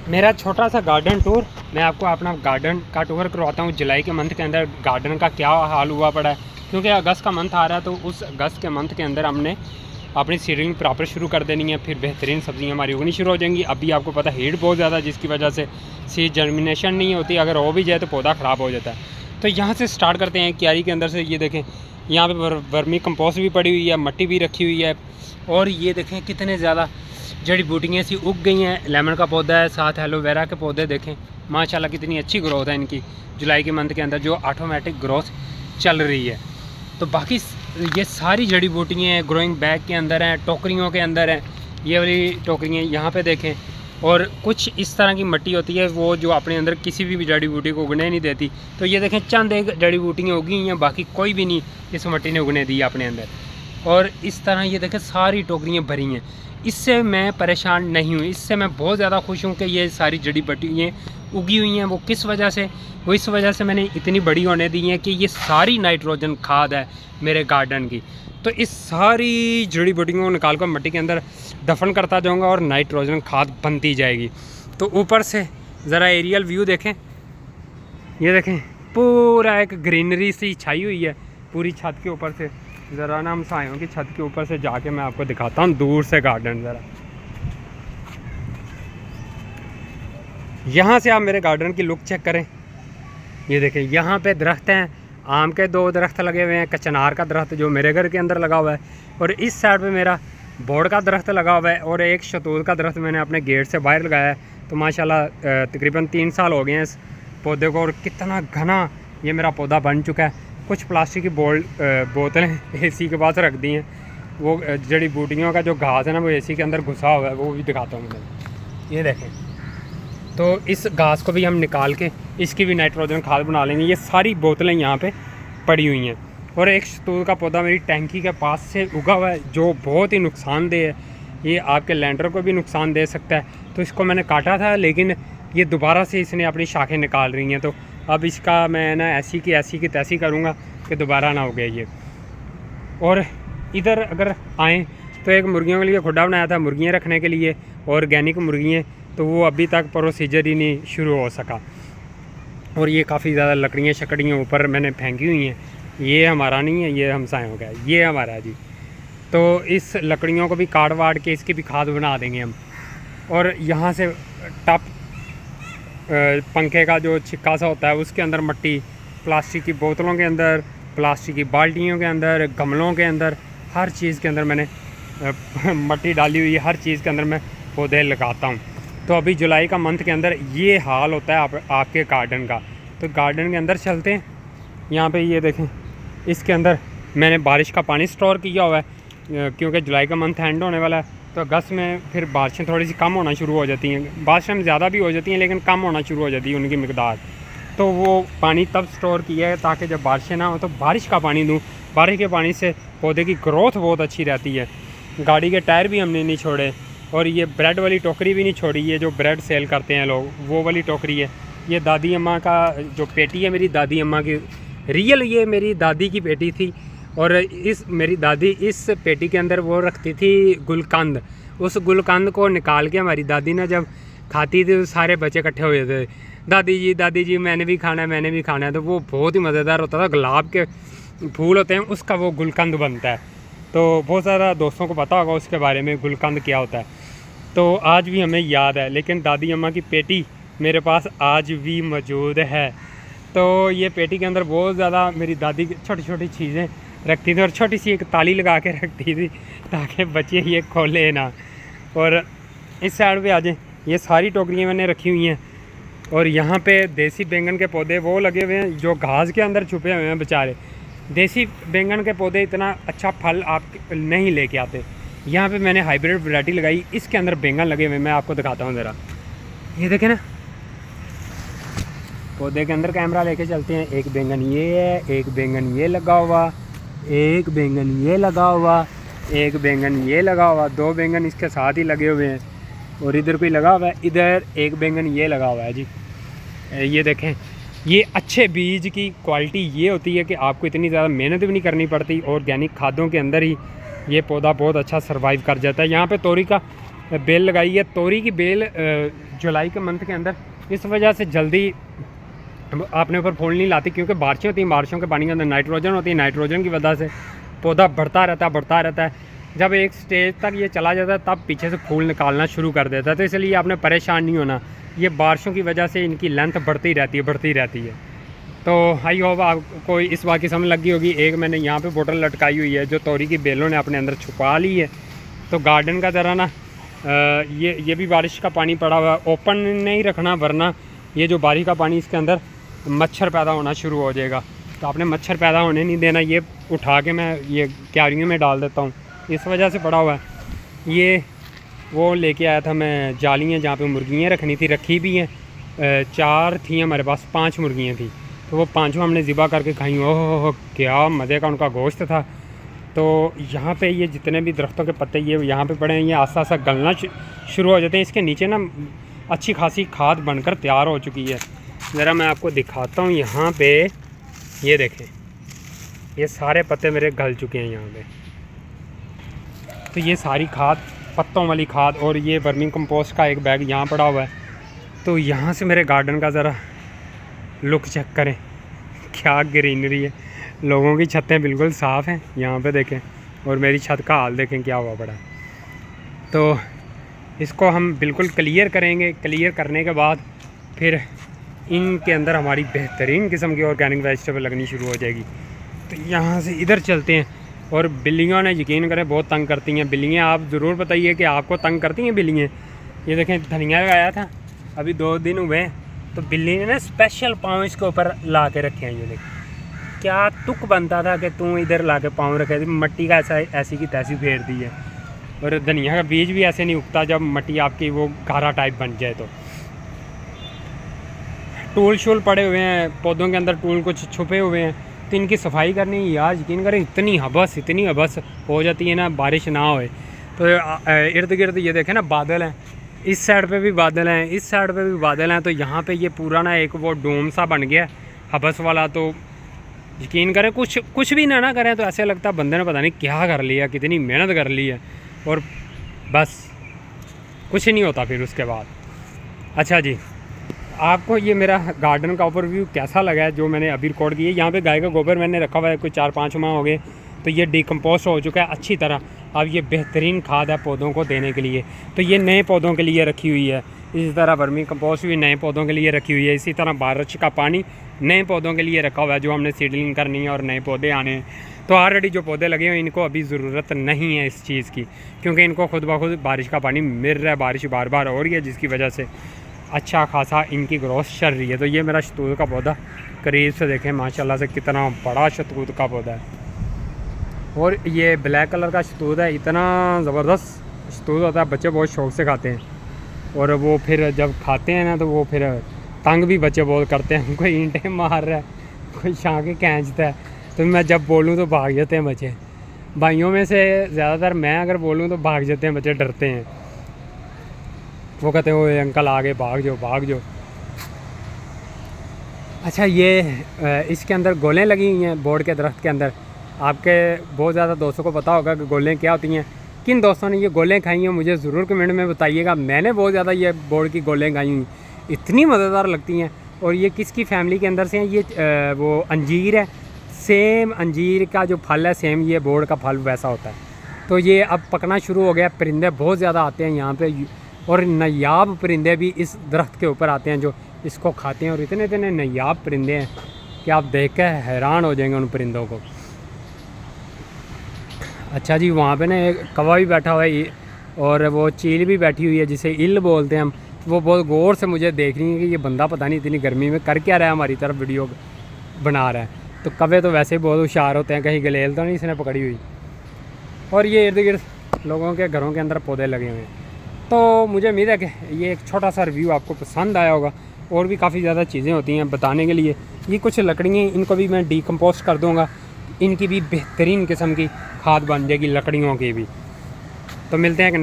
मेरा छोटा सा गार्डन टूर, मैं आपको अपना गार्डन का टूर करवाता हूँ। जुलाई के मंथ के अंदर गार्डन का क्या हाल हुआ पड़ा है, क्योंकि अगस्त का मंथ आ रहा है, तो उस अगस्त के मंथ के अंदर हमने अपनी सीडलिंग प्रॉपर शुरू कर देनी है। फिर बेहतरीन सब्जियां हमारी उगनी शुरू हो जाएंगी। अभी आपको पता है हीट बहुत ज़्यादा, जिसकी वजह से सीड जर्मिनेशन नहीं होती, अगर हो भी जाए तो पौधा ख़राब हो जाता है। तो यहाँ से स्टार्ट करते हैं क्यारी के अंदर से। ये देखें, यहाँ पे वर्मी कंपोस्ट भी पड़ी हुई है, मिट्टी भी रखी हुई है, और ये देखें कितने ज़्यादा जड़ी बूटियाँ सी उग गई हैं। लेमन का पौधा है, साथ एलोवेरा के पौधे देखें, माशाल्लाह कितनी अच्छी ग्रोथ है इनकी जुलाई के मंथ के अंदर, जो ऑटोमेटिक ग्रोथ चल रही है। तो बाकी ये सारी जड़ी बूटियाँ ग्रोइंग बैग के अंदर हैं, टोकरियों के अंदर हैं। ये वाली टोकरियाँ यहाँ पे देखें, और कुछ इस तरह की मिट्टी होती है वो जो अपने अंदर किसी भी जड़ी बूटी को उगने नहीं देती। तो ये देखें, चंद एक जड़ी बूटियाँ उगी हैं, बाकी कोई भी नहीं इस मिट्टी ने उगने दी अपने अंदर। और इस तरह ये देखें सारी टोकरियाँ भरी हैं। इससे मैं परेशान नहीं हूँ, इससे मैं बहुत ज़्यादा खुश हूँ कि ये सारी जड़ी बूटियाँ उगी हुई हैं। वो किस वजह से, वो इस वजह से मैंने इतनी बड़ी होने दी हैं कि ये सारी नाइट्रोजन खाद है मेरे गार्डन की। तो इस सारी जड़ी बूटियों को निकाल कर मिट्टी के अंदर दफन करता जाऊँगा और नाइट्रोजन खाद बनती जाएगी। तो ऊपर से ज़रा एरियल व्यू देखें, ये देखें पूरा एक ग्रीनरी सी छाई हुई है पूरी छत के ऊपर से। ज़रा ना हम सायों की छत के ऊपर से जाके मैं आपको दिखाता हूँ दूर से गार्डन। ज़रा यहाँ से आप मेरे गार्डन की लुक चेक करें। ये देखें, यहाँ पे दरख्त हैं, आम के 2 दरख्त लगे हुए हैं, कचनार का दरख्त जो मेरे घर के अंदर लगा हुआ है, और इस साइड पे मेरा बोड़ का दरख्त लगा हुआ है, और एक शतूत का दरख्त मैंने अपने गेट से बाहर लगाया है। तो माशाल्लाह तकरीबन 3 साल हो गए हैं इस पौधे को, और कितना घना ये मेरा पौधा बन चुका है। कुछ प्लास्टिक की बोतलें एसी के पास रख दी हैं, वो जड़ी बूटियों का जो घास है ना वो एसी के अंदर घुसा हुआ है, वो भी दिखाता हूँ मैं। ये देखें, तो इस घास को भी हम निकाल के इसकी भी नाइट्रोजन खाद बना लेंगे। ये सारी बोतलें यहाँ पे पड़ी हुई हैं, और एक शतूत का पौधा मेरी टैंकी के पास से उगा हुआ है जो बहुत ही नुकसानदेह है। ये आपके लैंडर को भी नुकसान दे सकता है। तो इसको मैंने काटा था, लेकिन ये दोबारा से इसने अपनी शाखें निकाल रही हैं। तो अब इसका मैं ना ऐसी की तैसी करूँगा कि दोबारा ना उगे ये। और इधर अगर आएँ तो एक मुर्गियों के लिए खुड्डा बनाया था मुर्गियाँ रखने के लिए, ऑर्गेनिक मुर्गियाँ, तो वो अभी तक प्रोसीजर ही नहीं शुरू हो सका। और ये काफ़ी ज़्यादा लकड़ियाँ शकड़ियाँ ऊपर मैंने फेंकी हुई हैं। ये हमारा नहीं है, ये हमसायों का है, ये हमारा है जी। तो इस लकड़ियों को भी काट वाट के इसकी भी खाद बना देंगे हम। और यहाँ से टप पंखे का जो छिक्का सा होता है उसके अंदर मिट्टी, प्लास्टिक की बोतलों के अंदर, प्लास्टिक की बाल्टियों के अंदर, गमलों के अंदर, हर चीज़ के अंदर मैंने मिट्टी डाली हुई है। हर चीज़ के अंदर मैं पौधे लगाता हूँ। तो अभी जुलाई का मंथ के अंदर ये हाल होता है आपके गार्डन का। तो गार्डन के अंदर चलते हैं। यहाँ पे ये देखें, इसके अंदर मैंने बारिश का पानी स्टोर किया हुआ है, क्योंकि जुलाई का मंथ एंड होने वाला है। तो अगस्त में फिर बारिशें थोड़ी सी कम होना शुरू हो जाती हैं। बारिशें ज़्यादा भी हो जाती हैं, लेकिन कम होना शुरू हो जाती है उनकी मिकदार। तो वो पानी तब स्टोर किया है ताकि जब बारिशें ना हो तो बारिश का पानी दूँ। बारिश के पानी से पौधे की ग्रोथ बहुत अच्छी रहती है। गाड़ी के टायर भी हमने नहीं छोड़े, और ये ब्रेड वाली टोकरी भी नहीं छोड़ी। ये जो ब्रेड सेल करते हैं लोग, वो वाली टोकरी है। ये दादी अम्मा का जो पेटी है, मेरी दादी अम्मा की रियल, ये मेरी दादी की पेटी थी। और इस मेरी दादी इस पेटी के अंदर वो रखती थी गुलकंद। उस गुलकंद को निकाल के हमारी दादी ने जब खाती थी तो सारे बच्चे इकट्ठे हो जाते थे, दादी जी मैंने भी खाना है, मैंने भी खाना है। तो वो बहुत ही मज़ेदार होता था। गुलाब के फूल होते हैं, उसका वो गुलकंद बनता है। तो बहुत ज़्यादा दोस्तों को पता होगा उसके बारे में, गुलकंद क्या होता है। तो आज भी हमें याद है, लेकिन दादी अम्मा की पेटी मेरे पास आज भी मौजूद है। तो ये पेटी के अंदर बहुत ज़्यादा मेरी दादी छोटी छोटी चीज़ें रखती थी, और छोटी सी एक ताली लगा के रखती थी ताकि बच्चे ये खोले ना। और इस साइड पे आ जाए, ये सारी टोकरियाँ मैंने रखी हुई हैं। और यहाँ पे देसी बैंगन के पौधे वो लगे हुए हैं जो घास के अंदर छुपे हुए हैं बेचारे। देसी बैंगन के पौधे इतना अच्छा फल आप नहीं लेके आते। यहाँ पे मैंने हाइब्रिड वैरायटी लगाई, इसके अंदर बैंगन लगे हुए, मैं आपको दिखाता हूँ ज़रा। ये देखें ना, पौधे के अंदर कैमरा लेके चलते हैं। एक बैंगन ये है, एक बैंगन ये लगा हुआ, एक बैंगन ये लगा हुआ, एक बैंगन ये लगा हुआ, 2 बैंगन इसके साथ ही लगे हुए हैं, और इधर कोई लगा हुआ है, इधर एक बैंगन ये लगा हुआ है जी। ये देखें, ये अच्छे बीज की क्वालिटी ये होती है कि आपको इतनी ज़्यादा मेहनत भी नहीं करनी पड़ती, ऑर्गेनिक खादों के अंदर ही ये पौधा बहुत अच्छा सर्वाइव कर जाता है। यहाँ पे तोरी का बेल लगाई है। तोरी की बेल जुलाई के मंथ के अंदर इस वजह से जल्दी अपने ऊपर फूल नहीं लाती, क्योंकि बारिशें होती हैं, बारिशों के पानी के अंदर नाइट्रोजन होती है, नाइट्रोजन की वजह से पौधा बढ़ता रहता है। जब एक स्टेज तक ये चला जाता है तब पीछे से फूल निकालना शुरू कर देता है। तो इसलिए आपने परेशान नहीं होना, ये बारिशों की वजह से इनकी लेंथ बढ़ती रहती है। तो आई होप आपको इस बात की समझ लगी होगी। एक मैंने यहाँ पे बोतल लटकाई हुई है जो तोरी की बेलों ने अपने अंदर छुपा ली है। तो गार्डन का ज़रा ना ये भी बारिश का पानी पड़ा हुआ है, ओपन नहीं रखना, वरना ये जो बारिश का पानी इसके अंदर मच्छर पैदा होना शुरू हो जाएगा। तो आपने मच्छर पैदा होने नहीं देना। ये उठा के मैं ये क्यारियों में डाल देता हूँ, इस वजह से पड़ा हुआ है। ये वो लेके आया था मैं जालियाँ जहाँ पे मुर्गियाँ रखनी थी, रखी भी हैं। 4 थी हमारे पास, 5 मुर्गियाँ थी, तो वो 5 हमने ज़िबा करके खाई। ओह क्या मज़े का उनका गोश्त था। तो यहाँ पे ये जितने भी दरख्तों के पत्ते ये यहाँ पे पड़े हैं, ये आस्ता आस्ता गलना शुरू हो जाते हैं। इसके नीचे ना अच्छी खासी खाद बनकर तैयार हो चुकी है। ज़रा मैं आपको दिखाता हूँ। यहाँ पे ये देखें, ये सारे पत्ते मेरे गल चुके हैं यहाँ पे। तो ये सारी खाद, पत्तों वाली खाद, और ये वर्मी कंपोस्ट का एक बैग यहाँ पड़ा हुआ है। तो यहाँ से मेरे गार्डन का ज़रा लुक चेक करें, क्या ग्रीनरी है। लोगों की छतें बिल्कुल साफ़ हैं, यहाँ पे देखें, और मेरी छत का हाल देखें क्या हुआ पड़ा। तो इसको हम बिल्कुल क्लियर करेंगे। क्लियर करने के बाद फिर इनके अंदर हमारी बेहतरीन किस्म की ऑर्गेनिक वेजिटेबल लगनी शुरू हो जाएगी। तो यहाँ से इधर चलते हैं। और बिल्लियों ने यकीन करें बहुत तंग करती हैं बिल्लियाँ। आप ज़रूर बताइए कि आपको तंग करती हैं बिल्लियाँ। ये देखें धनिया लगाया था, अभी 2 दिन हुए हैं, तो बिल्ली ने ना स्पेशल पाँव इसके ऊपर ला के रखे हैं। ये देखें, क्या तुक बनता था कि तू इधर ला के पाँव रखे थे। मिट्टी का ऐसी की तैसी फेर दी है। और धनिया का बीज भी ऐसे नहीं उगता जब मिट्टी आपकी वो गारा टाइप बन जाए। तो टूल शूल पड़े हुए हैं पौधों के अंदर, टूल कुछ छुपे हुए हैं, तो इनकी सफाई करनी यार यकीन करें इतनी हबस हो जाती है ना, बारिश ना होए तो इर्द गिर्द ये देखें ना बादल हैं, इस साइड पे भी बादल हैं, इस साइड पे भी बादल हैं। तो यहाँ पे ये पूरा ना एक वो डोम सा बन गया हबस वाला। तो यकीन करें कुछ भी ना करें तो ऐसे लगता है बंदे ने पता नहीं क्या कर लिया, कितनी मेहनत कर ली है, और बस कुछ नहीं होता फिर उसके बाद। अच्छा जी, आपको ये मेरा गार्डन का ओवरव्यू कैसा लगा है जो मैंने अभी रिकॉर्ड किया है। यहाँ पे गाय का गोबर मैंने रखा हुआ है, कोई 4-5 माह हो गए, तो ये डिकम्पोस्ट हो चुका है अच्छी तरह। अब ये बेहतरीन खाद है पौधों को देने के लिए। तो ये नए पौधों के लिए रखी हुई है, इसी तरह वर्मी कंपोस्ट भी नए पौधों के लिए रखी हुई है, इसी तरह बारिश का पानी नए पौधों के लिए रखा हुआ है जो हमने सीडलिंग करनी है और नए पौधे आने हैं। तो ऑलरेडी जो पौधे लगे हुए इनको अभी ज़रूरत नहीं है इस चीज़ की, क्योंकि इनको खुद ब खुद बारिश का पानी मिल रहा है, बारिश बार बार हो रही है, जिसकी वजह से अच्छा खासा इनकी ग्रोथ चल रही है। तो ये मेरा शतूत का पौधा करीब से देखें माशाल्लाह से कितना बड़ा शतूत का पौधा है। और ये ब्लैक कलर का शतूत है, इतना ज़बरदस्त शतूत होता है, बच्चे बहुत शौक़ से खाते हैं। और वो फिर जब खाते हैं ना तो वो फिर तंग भी बच्चे बहुत करते हैं, कोई ईंटें मार रहा है, कोई शांखें खींचता है, तो मैं जब बोलूँ तो भाग जाते हैं बच्चे। भाइयों में से ज़्यादातर मैं अगर बोलूँ तो भाग जाते हैं बच्चे, डरते हैं, वो कहते हैं ओए अंकल आगे भाग जाओ। अच्छा, ये इसके अंदर गोलें लगी हुई हैं बोर्ड के दरख्त के अंदर। आपके बहुत ज़्यादा दोस्तों को पता होगा कि गोलें क्या होती हैं। किन दोस्तों ने ये गोलें खाई हैं मुझे ज़रूर कमेंट में बताइएगा। मैंने बहुत ज़्यादा ये बोर्ड की गोलें खाई हुई, इतनी मज़ेदार लगती हैं। और ये किसकी फैमिली के अंदर से हैं, ये वो अंजीर है, सेम अंजीर का जो फल है सेम ये बोर्ड का फल वैसा होता है। तो ये अब पकना शुरू हो गया, परिंदे बहुत ज़्यादा आते हैं यहाँ पे, और नायाब परिंदे भी इस दरख्त के ऊपर आते हैं जो इसको खाते हैं। और इतने इतने नायाब परिंदे हैं कि आप देख कर हैरान हो जाएंगे उन परिंदों को। अच्छा जी, वहाँ पे ना एक कौवा भी बैठा हुआ है और वो चील भी बैठी हुई है जिसे इल बोलते हैं हम। वो बहुत गौर से मुझे देख रही है कि ये बंदा पता नहीं इतनी गर्मी में कर क्या रहा है, हमारी तरफ वीडियो बना रहा है। तो कौवे तो वैसे ही बहुत होशियार होते हैं, कहीं गलेल तो नहीं इसने पकड़ी हुई। और ये इर्द गिर्द लोगों के घरों के अंदर पौधे लगे हुए हैं। तो मुझे उम्मीद है कि ये एक छोटा सा रिव्यू आपको पसंद आया होगा। और भी काफ़ी ज़्यादा चीज़ें होती हैं बताने के लिए। ये कुछ लकड़ियाँ, इनको भी मैं डिकम्पोस्ट कर दूँगा, इनकी भी बेहतरीन किस्म की खाद बन जाएगी लकड़ियों की भी। तो मिलते हैं।